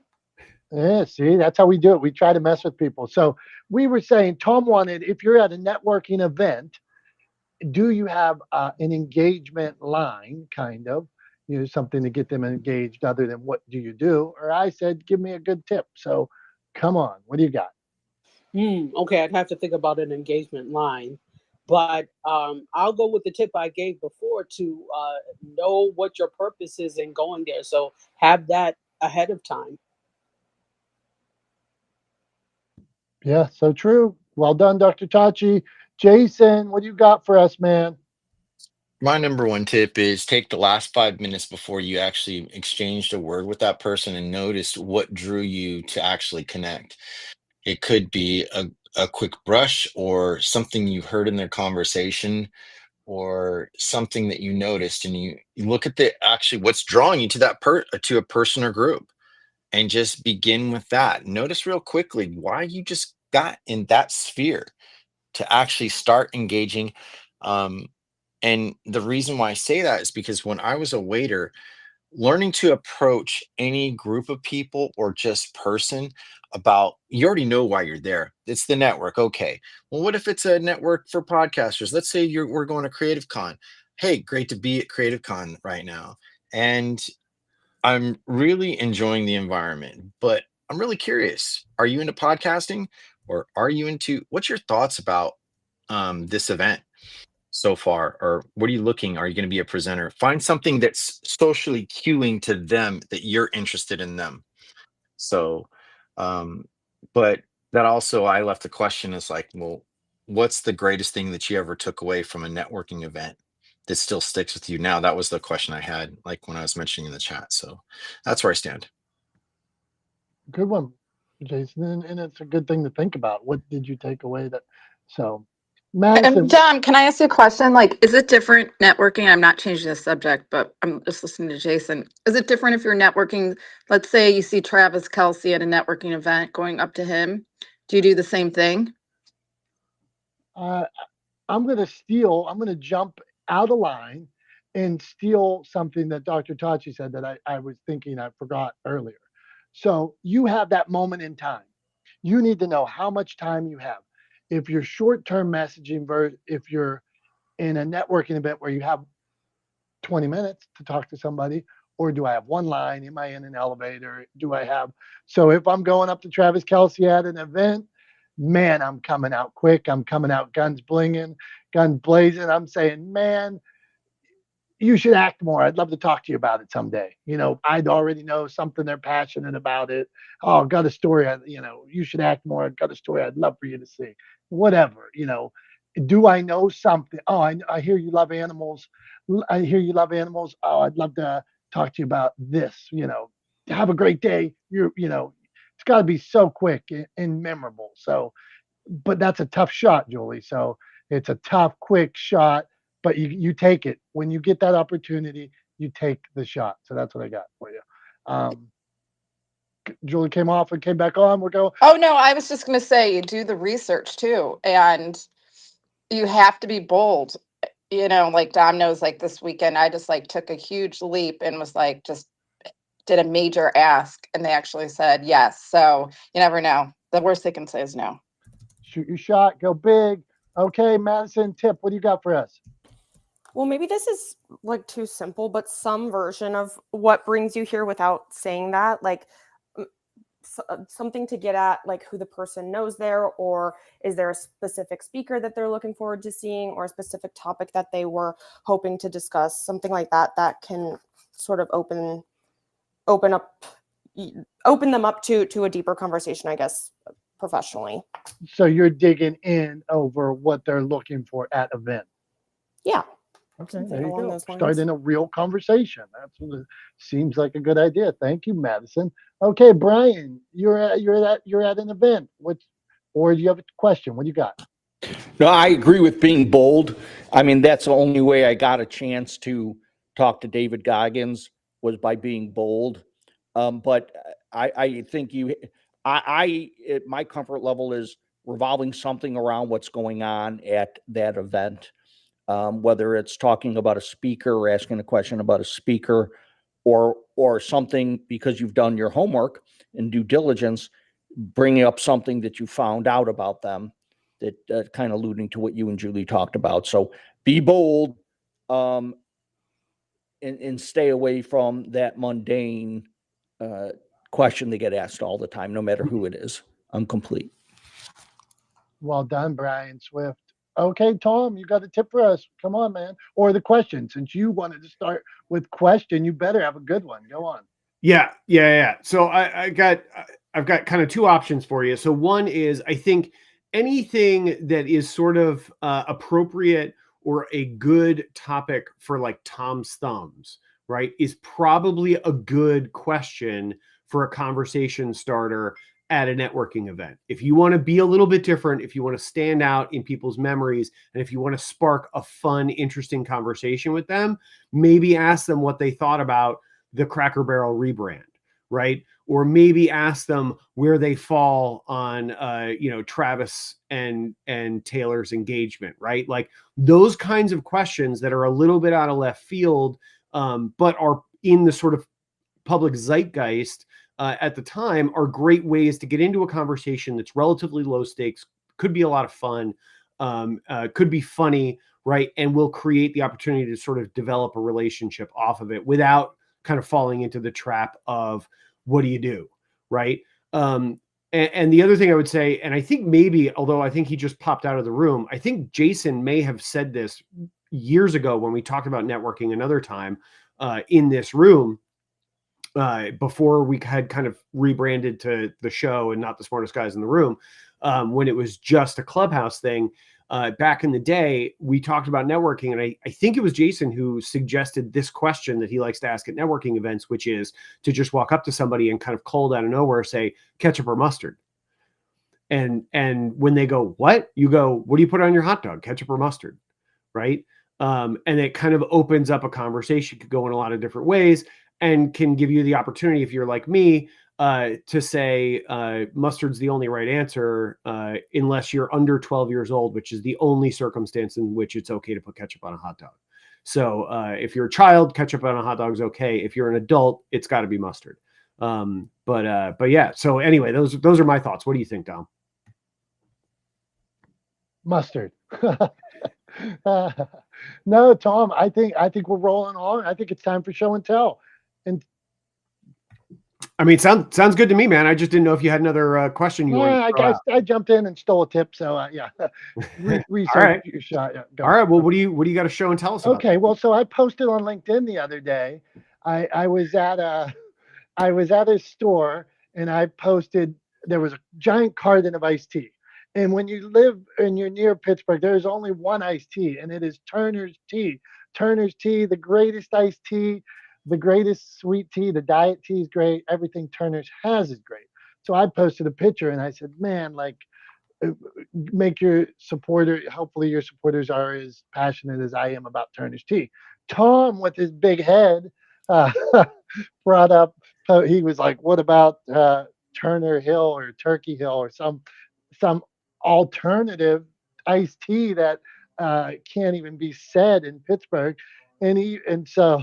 Yeah, see, that's how we do it. We try to mess with people. So we were saying, Tom wanted, if you're at a networking event, do you have an engagement line, kind of, something to get them engaged other than what do you do? Or I said, give me a good tip. So come on, what do you got? Okay, I'd have to think about an engagement line, but I'll go with the tip I gave before to know what your purpose is in going there. So have that ahead of time. Yeah, so true. Well done, Dr. Tachi. Jason, what do you got for us, man? My number one tip is take the last 5 minutes before you actually exchanged a word with that person and notice what drew you to actually connect. It could be a quick brush or something you heard in their conversation or something that you noticed, and you look at the actually what's drawing you to to a person or group, and just begin with that. Notice real quickly why you just got in that sphere to actually start engaging. Um, and the reason why I say that is because when I was a waiter, learning to approach any group of people or just person about, you already know why you're there. It's the network. Okay. Well, what if it's a network for podcasters? Let's say we're going to Creative Con. Hey, great to be at Creative Con right now. And I'm really enjoying the environment, but I'm really curious. Are you into podcasting, or are you into, what's your thoughts about this event so far? Or what are you looking? Are you going to be a presenter? Find something that's socially cueing to them that you're interested in them. So, um, but that also, I left the question is like, well, what's the greatest thing that you ever took away from a networking event that still sticks with you now? That was the question I had, like when I was mentioning in the chat. So that's where I stand. Good one, Jason. And it's a good thing to think about. What did you take away that? So, And Madison, Dom, can I ask you a question? Like, is it different networking? I'm not changing the subject, but I'm just listening to Jason. Is it different if you're networking? Let's say you see Travis Kelce at a networking event going up to him. Do you do the same thing? uh, I'm going to jump out of line and steal something that Dr. Tachi said that I was thinking I forgot earlier. So you have that moment in time. You need to know how much time you have. If you're short-term messaging versus if you're in a networking event where you have 20 minutes to talk to somebody, or do I have one line? Am I in an elevator? Do I have, so if I'm going up to Travis Kelce at an event, man, I'm coming out quick. I'm coming out guns blinging, guns blazing. I'm saying, man, you should act more. I'd love to talk to you about it someday. I'd already know something they're passionate about it. Oh, got a story. You should act more. I've got a story I'd love for you to see. Whatever. Do I know something? Oh, I hear you love animals. I hear you love animals. Oh, I'd love to talk to you about this. Have a great day. It's got to be so quick and memorable. So, but that's a tough shot, Julie. So it's a tough, quick shot, but you take it when you get that opportunity. You take the shot. So that's what I got for you. Julie came off and came back on. We'll go. Oh, no, I was just going to say you do the research too, and you have to be bold. Like Dom knows, like this weekend, I just like took a huge leap and was like, just did a major ask, and they actually said yes. So you never know. The worst they can say is no. Shoot your shot. Go big. Okay, Madison, tip. What do you got for us? Well, maybe this is like too simple, but some version of what brings you here without saying that, like something to get at, like who the person knows there, or is there a specific speaker that they're looking forward to seeing, or a specific topic that they were hoping to discuss, something like that can sort of open them up to a deeper conversation, I guess, professionally. So you're digging in over what they're looking for at event. Yeah. Okay, Something there you along go. those lines. Starting a real conversation. That's what it seems like a good idea. Thank you, Madison. Okay, Brian, you're at an event. Or do you have a question? What do you got? No, I agree with being bold. I mean, that's the only way I got a chance to talk to David Goggins was by being bold. But I think my comfort level is revolving something around what's going on at that event. Whether it's talking about a speaker or asking a question about a speaker or something because you've done your homework and due diligence, bringing up something that you found out about them that kind of alluding to what you and Julie talked about. So be bold, and stay away from that mundane question they get asked all the time, no matter who it is. I'm complete. Well done, Brian Swift. Okay, Tom, you got a tip for us. Come on, man. Or the question. Since you wanted to start with question, you better have a good one. Go on. Yeah. So I've got kind of two options for you. So one is, I think anything that is sort of appropriate or a good topic for like Tom's thumbs, right, is probably a good question for a conversation starter at a networking event. If you want to be a little bit different, if you want to stand out in people's memories, and if you want to spark a fun, interesting conversation with them, maybe ask them what they thought about the Cracker Barrel rebrand, right? Or maybe ask them where they fall on, Travis and Taylor's engagement, right? Like those kinds of questions that are a little bit out of left field, but are in the sort of public zeitgeist at the time, are great ways to get into a conversation that's relatively low stakes, could be a lot of fun, could be funny, right? And will create the opportunity to sort of develop a relationship off of it without kind of falling into the trap of what do you do, right? And the other thing I would say, and I think maybe, although I think he just popped out of the room, I think Jason may have said this years ago when we talked about networking another time in this room, before we had kind of rebranded to the show and not the smartest guys in the room, when it was just a Clubhouse thing. Back in the day, we talked about networking, and I think it was Jason who suggested this question that he likes to ask at networking events, which is to just walk up to somebody and kind of cold out of nowhere say, ketchup or mustard. And when they go, what? You go, what do you put on your hot dog, ketchup or mustard? Right? And it kind of opens up a conversation, could go in a lot of different ways, and can give you the opportunity, if you're like me, to say mustard's the only right answer, unless you're under 12 years old, which is the only circumstance in which it's okay to put ketchup on a hot dog. So if you're a child, ketchup on a hot dog is okay. If you're an adult, it's got to be mustard. But yeah. So anyway, those are my thoughts. What do you think, Dom? Mustard. No, Tom, I think we're rolling on. I think it's time for show and tell. And I mean, sounds good to me, man. I just didn't know if you had another question you wanted to throw out. I jumped in and stole a tip, so yeah. Research right. your shot. Yeah, go. All right. Well, what do you got to show and tell us about? Okay. Well, so I posted on LinkedIn the other day. I was at a store and I posted there was a giant carton of iced tea. And when you live and you're near Pittsburgh, there's only one iced tea, and it is Turner's Tea. Turner's Tea, the greatest iced tea, the greatest sweet tea. The diet tea is great. Everything Turner's has is great. So I posted a picture and I said, man, like, make your supporter, hopefully your supporters are as passionate as I am about Turner's Tea. Tom, with his big head, uh, brought up, he was like, what about Turner Hill or Turkey Hill or some alternative iced tea that can't even be said in Pittsburgh? And so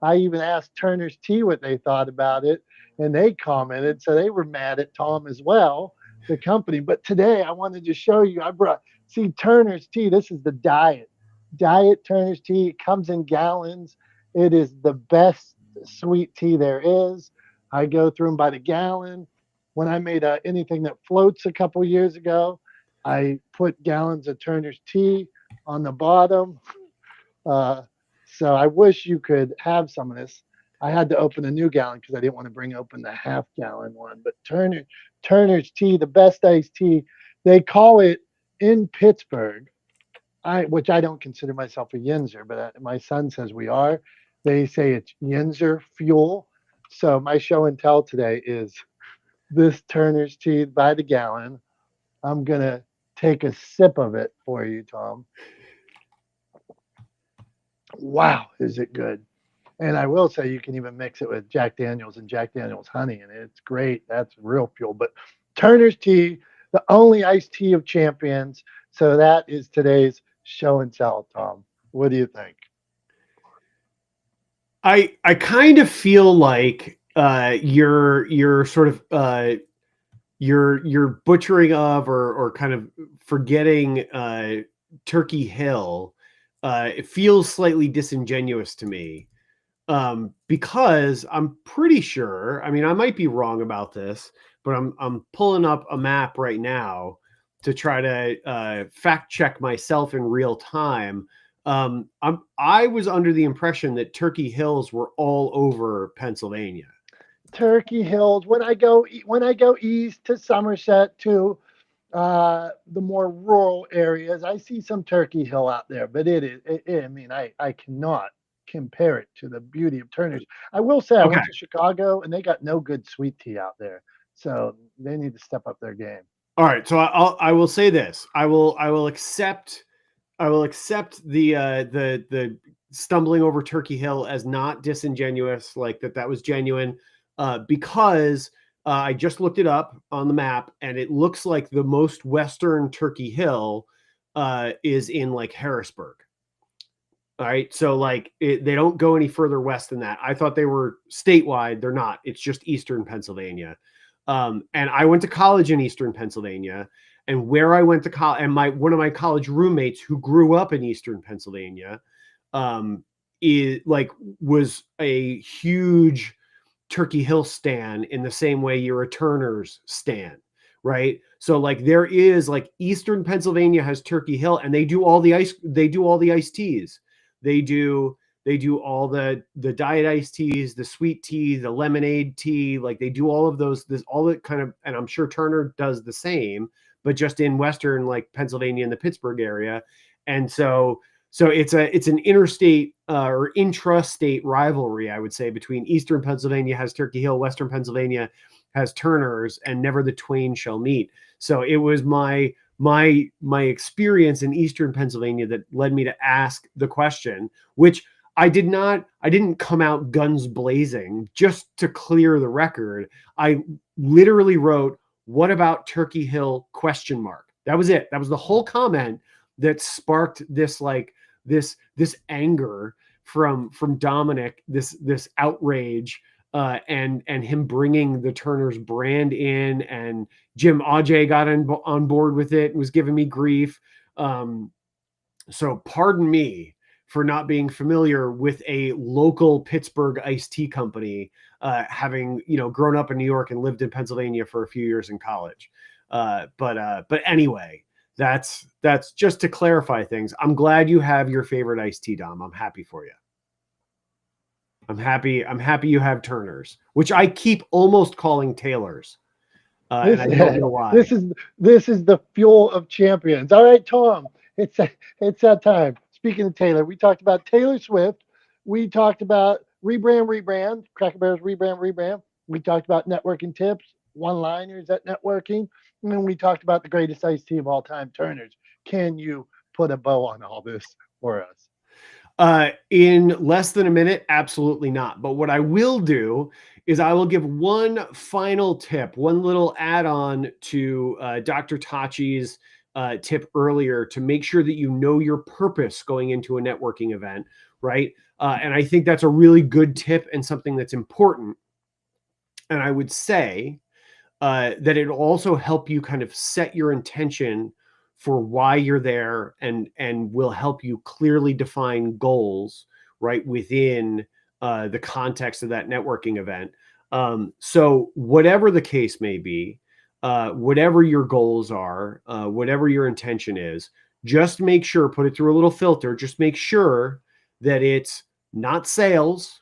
I even asked Turner's Tea what they thought about it, and they commented. So they were mad at Tom as well, the company. But today I wanted to show you. See Turner's Tea. This is the diet Turner's Tea. It comes in gallons. It is the best sweet tea there is. I go through them by the gallon. When I made anything that floats a couple years ago, I put gallons of Turner's Tea on the bottom. So I wish you could have some of this. I had to open a new gallon because I didn't want to bring open the half-gallon one. But Turner's tea, the best iced tea, they call it in Pittsburgh. Which I don't consider myself a Yinzer, but my son says we are. They say it's Yinzer fuel. So my show and tell today is this Turner's tea by the gallon. I'm gonna take a sip of it for you, Tom. Wow, is it good? And I will say you can even mix it with Jack Daniels and Jack Daniels honey, and it's great. That's real fuel. But Turner's tea, the only iced tea of champions. So that is today's show and tell, Tom. What do you think? I kind of feel like you're sort of you're butchering of or kind of forgetting Turkey Hill. It feels slightly disingenuous to me, because I'm pretty sure. I mean, I might be wrong about this, but I'm pulling up a map right now to try to fact check myself in real time. I was under the impression that Turkey Hills were all over Pennsylvania. Turkey Hills. When I go east to Somerset to the more rural areas, I see some Turkey Hill out there, but I mean, I cannot compare it to the beauty of Turner's. I will say I Okay. went to Chicago and they got no good sweet tea out there, so they need to step up their game. All right, so I will say this. I will accept the stumbling over Turkey Hill as not disingenuous, like that was genuine, because I just looked it up on the map, and it looks like the most western Turkey Hill is in like Harrisburg. All right, so like they don't go any further west than that. I thought they were statewide. They're not. It's just Eastern Pennsylvania. And I went to college in Eastern Pennsylvania, and where I went to college, and one of my college roommates who grew up in Eastern Pennsylvania, was a huge Turkey Hill stan in the same way you're a Turner's stan, right? So like there is like Eastern Pennsylvania has Turkey Hill, and they do all the iced teas. They do all the diet iced teas, the sweet tea, the lemonade tea. Like they do all of those, all that kind of, and I'm sure Turner does the same, but just in Western, like Pennsylvania and the Pittsburgh area. And so it's an interstate or intrastate rivalry, I would say, between Eastern Pennsylvania has Turkey Hill, Western Pennsylvania has Turner's, and never the twain shall meet. So it was my experience in Eastern Pennsylvania that led me to ask the question, which I didn't come out guns blazing. Just to clear the record, I literally wrote, "What about Turkey Hill?" ? That was it. That was the whole comment that sparked this anger from Dominick, this outrage, and him bringing the Turner's brand in, and Jim Ajay got on board with it and was giving me grief. So pardon me for not being familiar with a local Pittsburgh iced tea company, having grown up in New York and lived in Pennsylvania for a few years in college. But anyway, that's just to clarify things. I'm glad you have your favorite iced tea, Dom. I'm happy for you. I'm happy you have Turner's, which I keep almost calling Taylor's. And I don't know why. This is the fuel of champions. All right, Tom, it's that time. Speaking of Taylor, we talked about Taylor Swift. We talked about rebrand, Cracker Barrel's rebrand. We talked about networking tips, one-liners at networking, and then we talked about the greatest iced tea of all time, Turner's. Can you put a bow on all this for us? In less than a minute, absolutely not. But what I will do is I will give one final tip, one little add-on to Dr. Tachi's tip earlier, to make sure that you know your purpose going into a networking event, right? And I think that's a really good tip and something that's important. And I would say that it'll also help you kind of set your intention for why you're there, and will help you clearly define goals right within the context of that networking event. So whatever the case may be, whatever your goals are, whatever your intention is, just make sure, put it through a little filter, just make sure that it's not sales,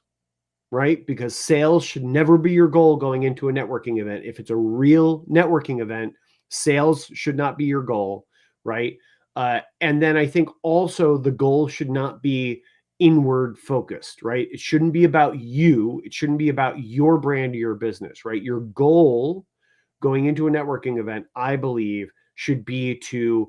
right? Because sales should never be your goal going into a networking event. If it's a real networking event, sales should not be your goal, right? And then I think also the goal should not be inward focused, right? It shouldn't be about you. It shouldn't be about your brand or your business, right? Your goal going into a networking event, I believe, should be to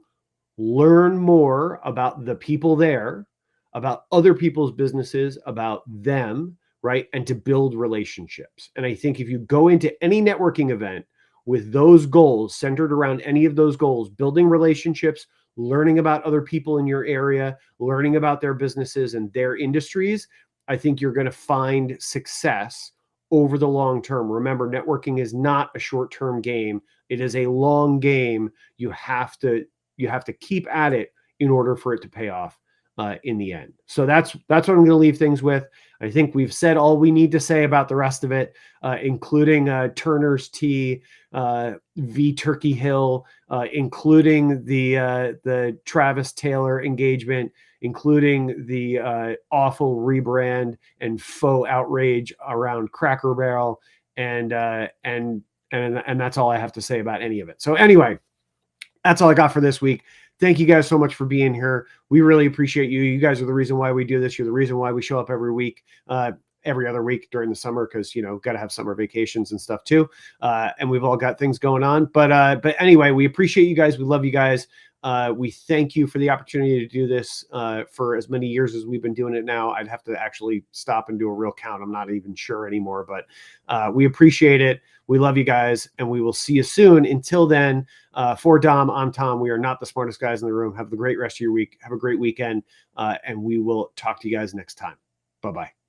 learn more about the people there, about other people's businesses, about them, right? And to build relationships. And I think if you go into any networking event with those goals, centered around any of those goals, building relationships, learning about other people in your area, learning about their businesses and their industries, I think you're going to find success over the long term. Remember, networking is not a short-term game. It is a long game. You have to keep at it in order for it to pay off in the end. So that's what I'm going to leave things with. I think we've said all we need to say about the rest of it, including Turner's Tea, v Turkey Hill, including the Travis Taylor engagement, including the awful rebrand and faux outrage around Cracker Barrel, and that's all I have to say about any of it. So anyway, that's all I got for this week. Thank you guys so much for being here. We really appreciate you. You guys are the reason why we do this. You're the reason why we show up every week, every other week during the summer, because, got to have summer vacations and stuff too. And we've all got things going on. But anyway, we appreciate you guys. We love you guys. We thank you for the opportunity to do this for as many years as we've been doing it now. I'd have to actually stop and do a real count. I'm not even sure anymore, but we appreciate it. We love you guys, and we will see you soon. Until then, for Dom, I'm Tom. We are not the smartest guys in the room. Have a great rest of your week. Have a great weekend, and we will talk to you guys next time. Bye-bye.